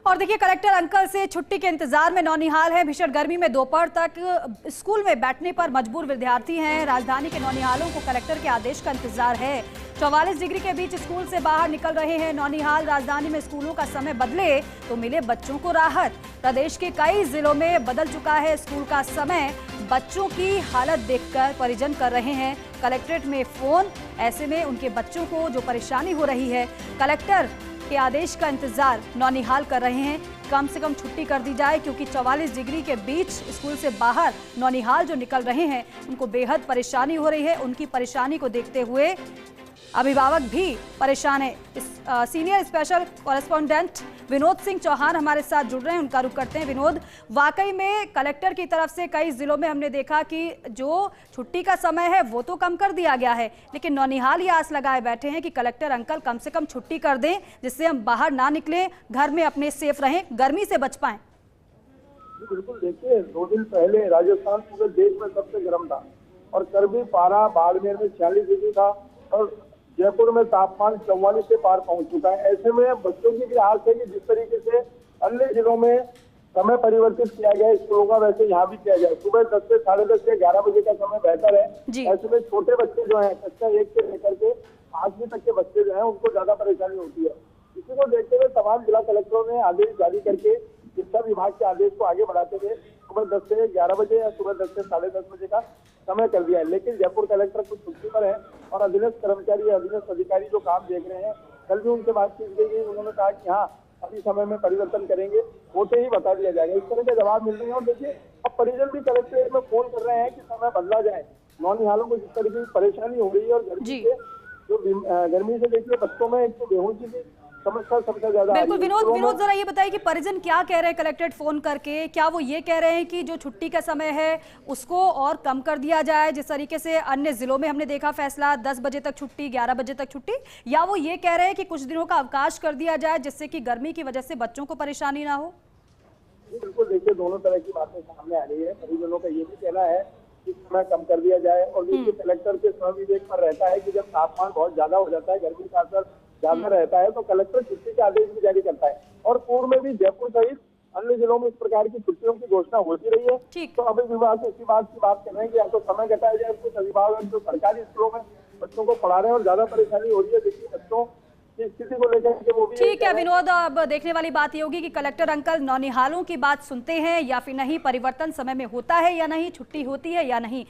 और देखिए, collector uncle से छुट्टी के इंतजार में नौनिहाल है। भीषण गर्मी में दोपहर तक स्कूल में बैठने पर मजबूर विद्यार्थी हैं। राजधानी के नौनिहालों को कलेक्टर के आदेश का इंतजार है। 44 डिग्री के बीच स्कूल से बाहर निकल रहे हैं नौनिहाल। राजधानी में स्कूलों का समय बदले तो मिले बच्चों को राहत। प्रदेश के कई जिलों में बदल चुका है स्कूल का समय। बच्चों की हालत देखकर परिजन कर रहे हैं कलेक्ट्रेट में फोन। ऐसे में उनके बच्चों को जो परेशानी हो रही है, कलेक्टर के आदेश का इंतजार नौनिहाल कर रहे हैं। कम से कम छुट्टी कर दी जाए, क्योंकि 44 डिग्री के बीच स्कूल से बाहर नौनिहाल जो निकल रहे हैं उनको बेहद परेशानी हो रही है। उनकी परेशानी को देखते हुए अभिभावक भी परेशान है। Senior special correspondent Vinod Singh Chauhan हमारे साथ जुड़ रहे हैं, उनका रुख करते हैं। विनोद, वाकई में कलेक्टर की तरफ से कई जिलों में हमने देखा कि जो छुट्टी का समय है वो तो कम कर दिया गया है, लेकिन नौनिहाल ये आस लगाए बैठे हैं कि कलेक्टर अंकल कम से कम छुट्टी कर दें, जिससे हम बाहर ना निकलें, घर में अपने सेफ रहें, गर्मी से बच पाएं। बिल्कुल, देखिए 2 दिन पहले राजस्थान पूरे देश में सबसे गर्म था और करबी पारा बाड़मेर में 46 डिग्री था और जयपुर में तापमान 44 से पार पहुंच चुका है। ऐसे में बच्चों की भी आस है कि जिस तरीके से अन्य जिलों में समय परिवर्तित किया गया है स्कूलों का, वैसे यहाँ भी किया जाए। सुबह 10 से 10:30 से 11 बजे का समय बेहतर है। ऐसे में छोटे बच्चे जो है, कक्षा 1 से लेकर के 8वीं तक के बच्चे जो है उनको ज्यादा परेशानी होती है। इसी को देखते हुए तमाम जिला कलेक्टरों ने आदेश जारी करके शिक्षा विभाग के आदेश को आगे बढ़ाते हुए सुबह 10 से 11 बजे या सुबह 10 से 10:30 बजे का समय कर दिया है। लेकिन जयपुर कलेक्टर कुछ छुट्टी पर है और अधीनस्थ कर्मचारी, अधीनस्थ अधिकारी जो काम देख रहे हैं, कल भी उनसे बातचीत की गई। उन्होंने कहा कि हाँ, अभी समय में परिवर्तन करेंगे, होते ही बता दिया जाएगा। इस तरह के जवाब मिल रहे हैं और देखिए अब परिजन भी कलेक्ट्रेट में फोन कर रहे हैं कि समय बदला जाए। नौनिहालों को जिस तरीके की परेशानी हो रही है और गर्मी से देखिए बच्चों में एक तो बेहोशी की समस्या सबसे ज्यादा। बिल्कुल विनोद, जरा ये बताइए कि परिजन क्या कह रहे हैं कलेक्ट्रेट फोन करके? क्या वो ये कह रहे हैं कि जो छुट्टी का समय है उसको और कम कर दिया जाए, जिस तरीके से अन्य जिलों में हमने देखा फैसला 10 बजे तक छुट्टी, 11 बजे तक छुट्टी, या वो ये कह रहे हैं कि कुछ दिनों का अवकाश कर दिया जाए जिससे कि गर्मी की वजह से बच्चों को परेशानी ना हो? बिल्कुल, देखिए दोनों तरह की बातें सामने आ रही है। परिजनों का ये भी कहना है कि समय कम कर दिया जाए और देखिए कलेक्टर के स्वविवेक पर रहता है कि जब तापमान बहुत ज्यादा हो जाता है, गर्मी का असर ज्यादा रहता है, तो कलेक्टर छुट्टी के आदेश भी जारी करता है। और पूर्व में भी जयपुर सहित अन्य जिलों में इस प्रकार की छुट्टियों की घोषणा होती रही है। तो अभिभावक इसी बात की बात कर रहे हैं कि या तो समय घटाया जाए। कुछ अभिभावक जो सरकारी स्कूलों में बच्चों को पढ़ा रहे हैं और ज्यादा परेशानी हो रही है, देखिए बच्चों की स्थिति को लेकर के वो भी। ठीक है विनोद, अब देखने वाली बात ये होगी कि कलेक्टर अंकल नौनिहालों की बात सुनते हैं या फिर नहीं, परिवर्तन समय में होता है या नहीं, छुट्टी होती है या नहीं।